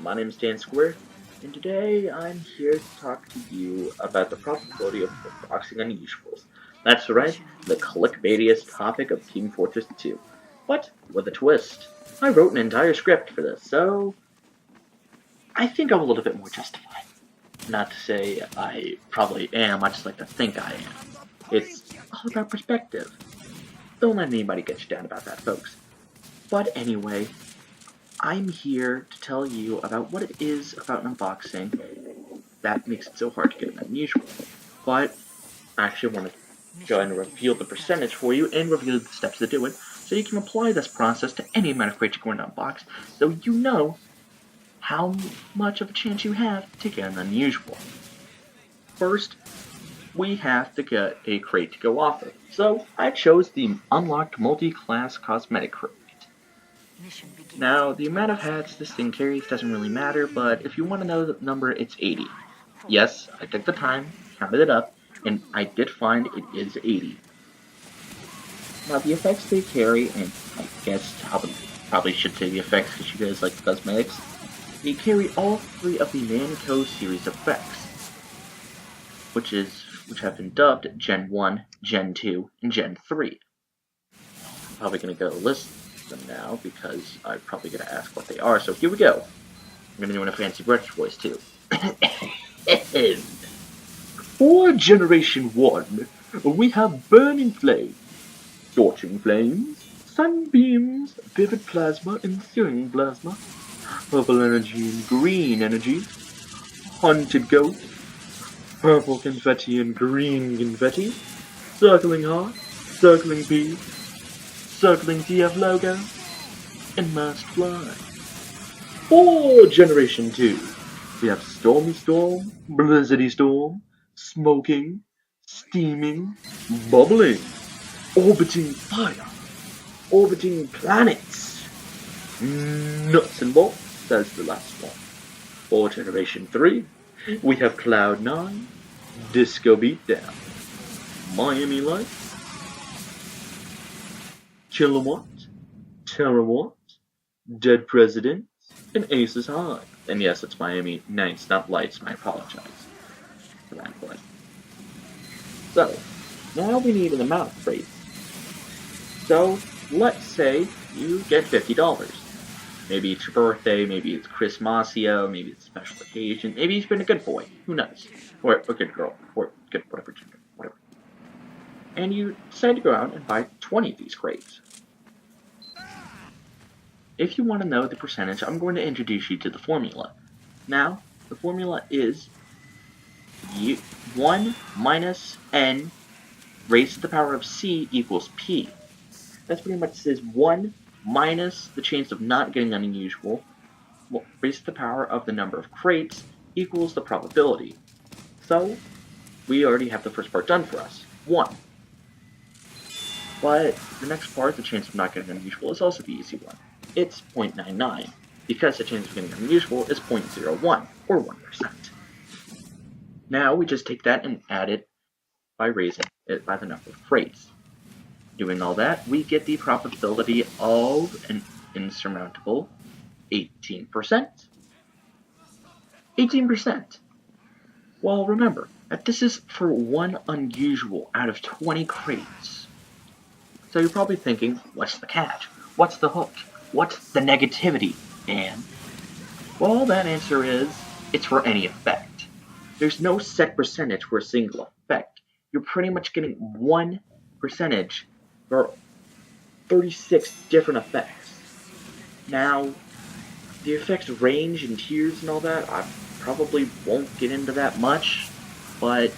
my name is Dan Square, and today I'm here to talk to you about the probability of unboxing unusuals. That's right, the clickbaitiest topic of Team Fortress 2. But with a twist. I wrote an entire script for this, so I think I'm a little bit more justified. Not to say I probably am, I just like to think I am. It's all about perspective. Don't let anybody get you down about that, folks. But anyway, I'm here to tell you about what it is about an unboxing that makes it so hard to get an unusual. But I actually want to go ahead and reveal the percentage for you and reveal the steps to do it, so you can apply this process to any amount of crates you're going to unbox, so you know how much of a chance you have to get an unusual. First, we have to get a crate to go off of. So I chose the unlocked multi-class cosmetic crate. Now, the amount of hats this thing carries doesn't really matter, but if you want to know the number, it's 80. Yes, I took the time, counted it up, and I did find it is 80. Now, the effects they carry, and I guess probably should say the effects because you guys like the cosmetics, they carry all three of the Namco series effects, which have been dubbed Gen 1, Gen 2, and Gen 3. I'm probably going to go list them now because I'm probably going to ask what they are, so here we go. I'm going to do in a fancy British voice too. For Generation 1, we have Burning Flame, Scorching Flames, Sunbeams, Vivid Plasma, and Searing Plasma, Purple Energy and Green Energy, Haunted Goat, Purple Confetti and Green Confetti, Circling Heart, Circling Pea, Circling TF logo, and Must Fly. For Generation 2, we have Stormy Storm, Blizzardy Storm, Smoking, Steaming, Bubbling, Orbiting Fire, Orbiting Planets, Nuts and Bolts, that's the last one. For Generation 3, we have Cloud9, Disco Beatdown, Miami Lights, Kilowatt, Terawatt, Dead Presidents, and Aces High. And yes, it's Miami Nights, not Lights, I apologize for that one. So, now we need an amount of crates. So, let's say you get $50. Maybe it's your birthday, maybe it's Christmasio, maybe it's a special occasion, maybe you've been a good boy, who knows? Or a good girl, or good whatever. And you decide to go out and buy 20 of these crates. If you want to know the percentage, I'm going to introduce you to the formula. Now, the formula is 1 minus n raised to the power of c equals p. That's pretty much says 1 minus the chance of not getting an unusual, raised to the power of the number of crates equals the probability. So, we already have the first part done for us, 1. But the next part, the chance of not getting an unusual, is also the easy one. It's 0.99, because the chance of getting an unusual is 0.01, or 1%. Now we just take that and add it by raising it by the number of crates. Doing all that, we get the probability of an insurmountable 18%. 18%. Well, remember that this is for one unusual out of 20 crates. So you're probably thinking, what's the catch? What's the hook? What's the negativity, Dan? Well, that answer is, it's for any effect. There's no set percentage for a single effect. You're pretty much getting one percentage for 36 different effects. Now, the effects range in tiers and all that, I probably won't get into that much, but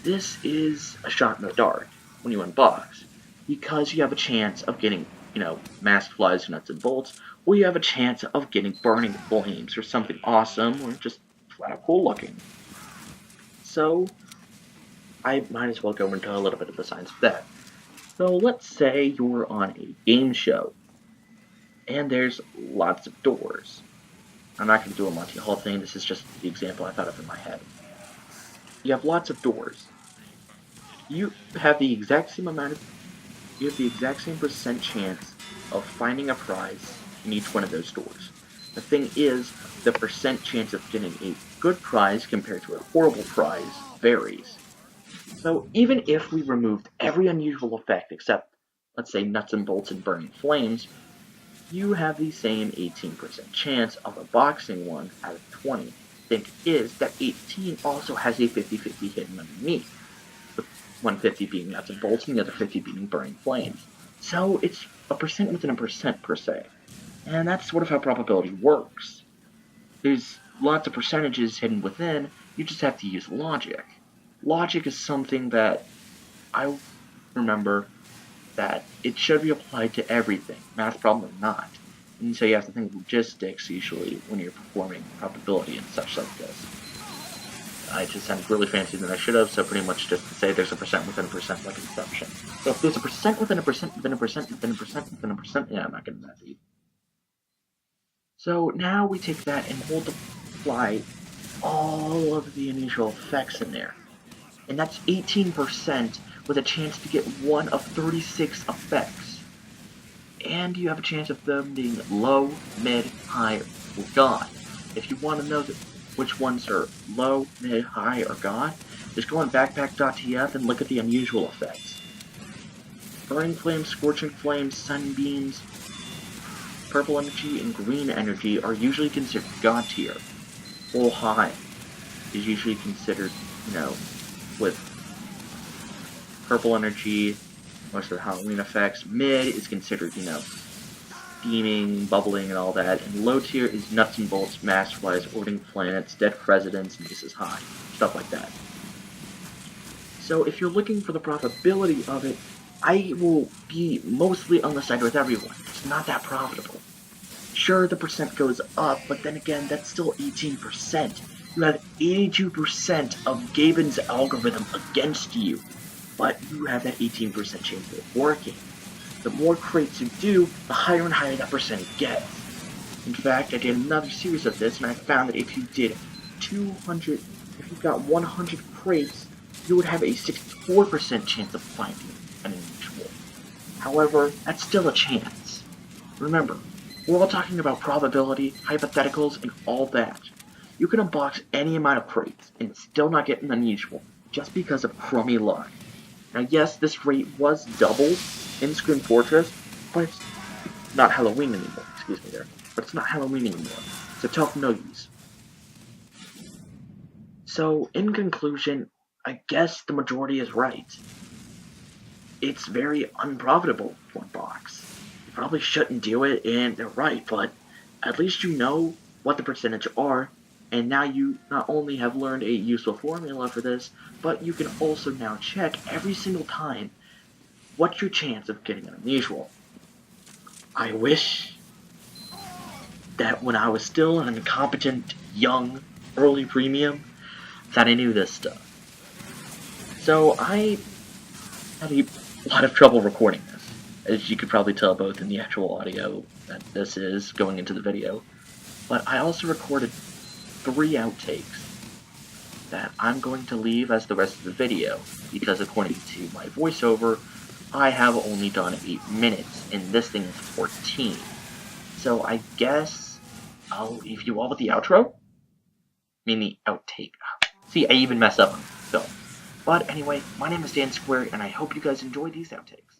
this is a shot in the dark when you unbox, because you have a chance of getting, masked flies, nuts and bolts, or you have a chance of getting burning flames, or something awesome, or just flat out cool looking. So, I might as well go into a little bit of the science of that. So let's say you're on a game show, and there's lots of doors. I'm not going to do a Monty Hall thing, this is just the example I thought of in my head. You have lots of doors. You have the exact same percent chance of finding a prize in each one of those doors. The thing is, the percent chance of getting a good prize compared to a horrible prize varies. So even if we removed every unusual effect except, let's say, nuts and bolts and burning flames, you have the same 18% chance of a boxing one out of 20. Thing is that 18 also has a 50-50 hidden underneath, with 150 being nuts and bolts and the other 50 being burning flames. So it's a percent within a percent per se. And that's sort of how probability works. There's lots of percentages hidden within, you just have to use logic. Logic is something that I remember that it should be applied to everything, math problem or not. And so you have to think logistics usually when you're performing probability and such like this. I just sounded really fancy than I should have, so pretty much just to say there's a percent within a percent like Inception. So if there's a percent within a percent within a percent within a percent within a percent, yeah, I'm not getting that deep. So now we take that and multiply all of the unusual effects in there. And that's 18% with a chance to get one of 36 effects. And you have a chance of them being low, mid, high, or god. If you want to know which ones are low, mid, high, or god, just go on backpack.tf and look at the unusual effects. Burning flames, scorching flames, sunbeams, purple energy, and green energy are usually considered god tier. While high is usually considered, with purple energy, most of the Halloween effects. Mid is considered, steaming, bubbling, and all that. And low tier is nuts and bolts, mass-wise, orbiting planets, dead presidents, and this is high. Stuff like that. So if you're looking for the probability of it, I will be mostly on the side with everyone. It's not that profitable. Sure, the percent goes up, but then again, that's still 18%. You have 82% of Gabon's algorithm against you, but you have that 18% chance of it working. The more crates you do, the higher and higher that percentage gets. In fact, I did another series of this, and I found that if you did 200, if you got 100 crates, you would have a 64% chance of finding an unusual. However, that's still a chance. Remember, we're all talking about probability, hypotheticals, and all that. You can unbox any amount of crates and still not get an unusual, just because of crummy luck. Now yes, this rate was doubled in Scream Fortress, but it's not Halloween anymore, excuse me there. But it's not Halloween anymore, so tough no use. So, in conclusion, I guess the majority is right. It's very unprofitable to unbox. You probably shouldn't do it, and they're right, but at least you know what the percentage are, and now you not only have learned a useful formula for this, but you can also now check every single time what's your chance of getting an unusual. I wish that when I was still an incompetent, young, early premium, that I knew this stuff. So I had a lot of trouble recording this, as you could probably tell both in the actual audio that this is going into the video, but I also recorded 3 outtakes that I'm going to leave as the rest of the video, because according to my voiceover, I have only done 8 minutes, and this thing is 14. So I guess I'll leave you all with the outro? I mean the outtake. See, I even mess up on film. But anyway, my name is Dan Squared, and I hope you guys enjoy these outtakes.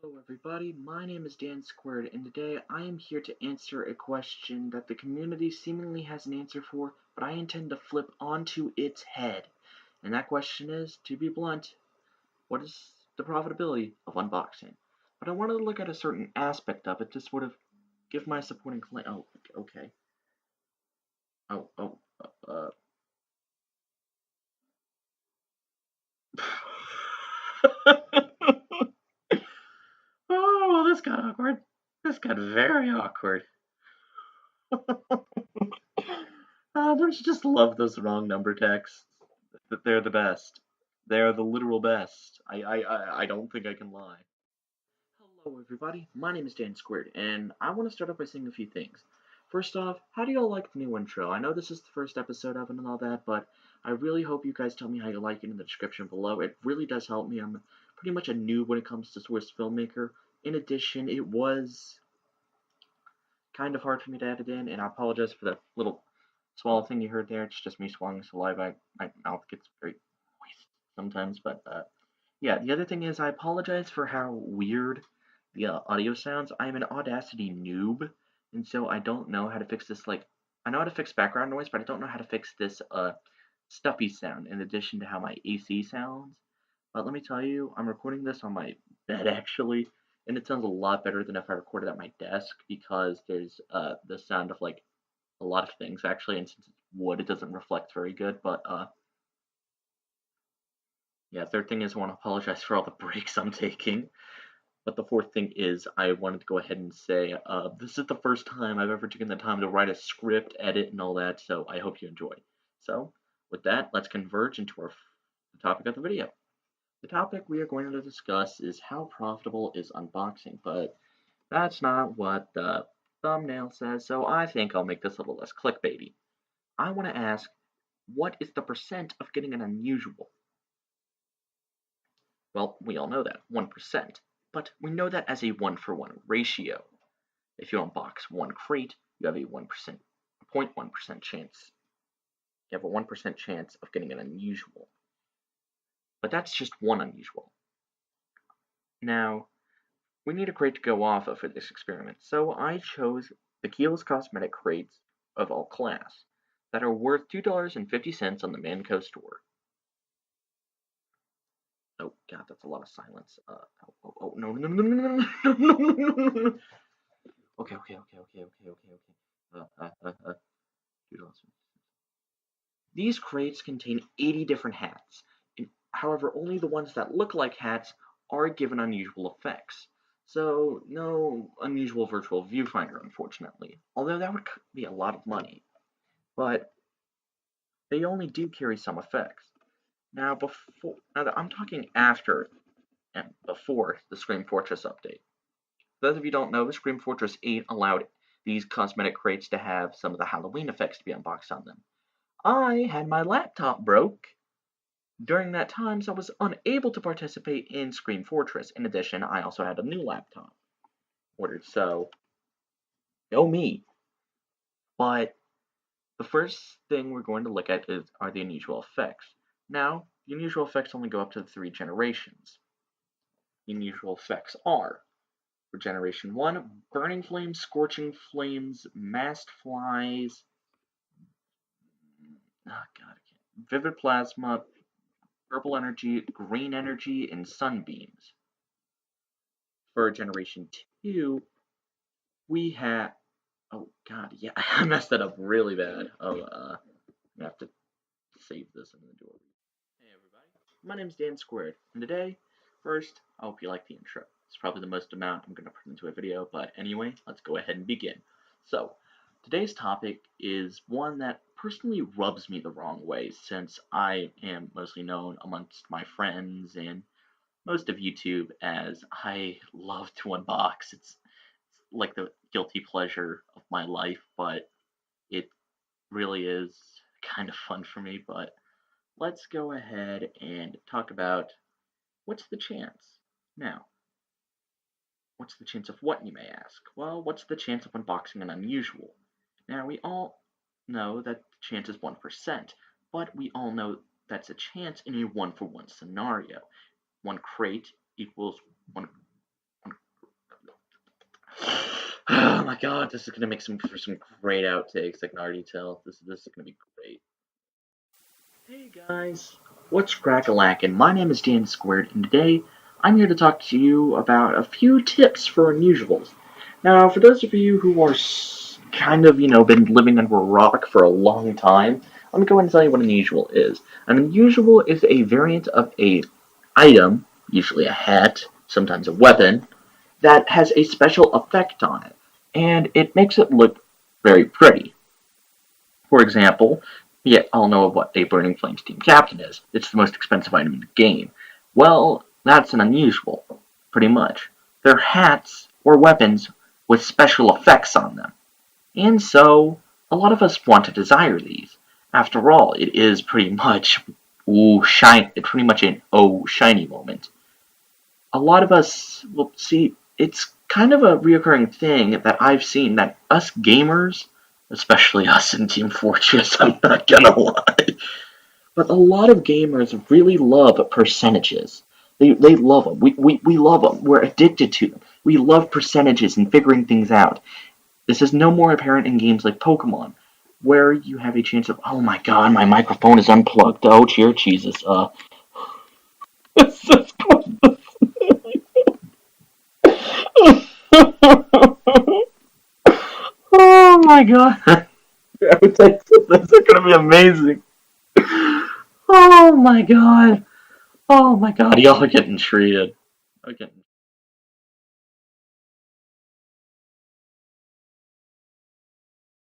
Hello everybody, my name is Dan Squared, and today I am here to answer a question that the community seemingly has an answer for, but I intend to flip onto its head. And that question is, to be blunt, what is the profitability of unboxing? But I wanted to look at a certain aspect of it to sort of give my supporting claim. Oh, okay. Oh, oh, well, this got awkward. This got very awkward. Don't you just love those wrong number texts? That they're the best. They're the literal best. I don't think I can lie. Hello, everybody. My name is Dan Squared, and I want to start off by saying a few things. First off, how do y'all like the new intro? I know this is the first episode of it and all that, but I really hope you guys tell me how you like it in the description below. It really does help me. I'm pretty much a noob when it comes to Swiss filmmaker. In addition, it was kind of hard for me to edit in, and I apologize for that little swallow thing you heard there. It's just me swallowing saliva. My mouth gets very moist sometimes, but yeah. The other thing is I apologize for how weird the audio sounds. I'm an Audacity noob, and so I don't know how to fix this. Like, I know how to fix background noise, but I don't know how to fix this stuffy sound in addition to how my AC sounds. But let me tell you, I'm recording this on my bed actually, and it sounds a lot better than if I recorded at my desk because there's the sound of like a lot of things actually, and since it's wood, it doesn't reflect very good. But yeah, third thing is I want to apologize for all the breaks I'm taking. But the fourth thing is I wanted to go ahead and say this is the first time I've ever taken the time to write a script, edit, and all that, so I hope you enjoy. So with that, let's converge into the topic of the video. The topic we are going to discuss is how profitable is unboxing, but that's not what the thumbnail says, so I think I'll make this a little less clickbaity. I want to ask, what is the percent of getting an unusual? Well, we all know that, 1%, but we know that as a 1-for-1 ratio. If you unbox one crate, you have a 0.1% chance. You have a 1% chance of getting an unusual. But that's just one unusual. Now, we need a crate to go off of for this experiment, so I chose the Kiehl's Cosmetic crates of all class that are worth $2.50 on the Manco store. Oh god, that's a lot of silence. No, no, no, no, no, no, no, no, no, no, no, no. Okay. $2. These crates contain 80 different hats. However, only the ones that look like hats are given unusual effects. So, no unusual virtual viewfinder, unfortunately. Although that would be a lot of money. But they only do carry some effects. Now, I'm talking after and before the Scream Fortress update. For those of you who don't know, the Scream Fortress 8 allowed these cosmetic crates to have some of the Halloween effects to be unboxed on them. I had my laptop broke during that time, so I was unable to participate in Scream Fortress. In addition, I also had a new laptop ordered, so no me. But the first thing we're going to look at are the unusual effects. Now, the unusual effects only go up to the 3 generations. The unusual effects are, for Generation 1, Burning Flames, Scorching Flames, Masked Flies, Vivid Plasma, Purple Energy, Green Energy, and Sunbeams. For Generation 2, we have... Oh, god, yeah, I messed that up really bad. I'm gonna have to save this and then do it. Hey, everybody. My name's Dan Squared, and today, first, I hope you like the intro. It's probably the most amount I'm gonna put into a video, but anyway, let's go ahead and begin. So, today's topic is one that personally rubs me the wrong way, since I am mostly known amongst my friends and most of YouTube as I love to unbox. It's like the guilty pleasure of my life, but it really is kind of fun for me. But let's go ahead and talk about what's the chance. Now, what's the chance of what, you may ask? Well, what's the chance of unboxing an unusual? Now, we all know that the chance is 1%, but we all know that's a chance in a 1-for-1 scenario. One crate equals one. Oh my god, this is gonna make for some great outtakes. I can already tell. This is gonna be great. Hey guys, what's crack-a-lackin'? My name is Dan Squared, and today I'm here to talk to you about a few tips for unusuals. Now, for those of you who are kind of, been living under a rock for a long time, let me go ahead and tell you what an unusual is. An unusual is a variant of a item, usually a hat, sometimes a weapon, that has a special effect on it, and it makes it look very pretty. For example, you all know what a Burning Flames team captain is. It's the most expensive item in the game. Well, that's an unusual, pretty much. They're hats or weapons with special effects on them. And so, a lot of us want to desire these. After all, it is pretty much pretty much an shiny moment. A lot of us will see it's kind of a reoccurring thing that I've seen that us gamers, especially us in Team Fortress, I'm not gonna lie, but a lot of gamers really love percentages. They love them. We love them. We're addicted to them. We love percentages and figuring things out. This is no more apparent in games like Pokemon, where you have a chance of, oh my god, my microphone is unplugged. Oh, dear Jesus. This is oh my god. This is gonna be amazing. Oh my god. Oh my god. Y'all are getting treated. I'm getting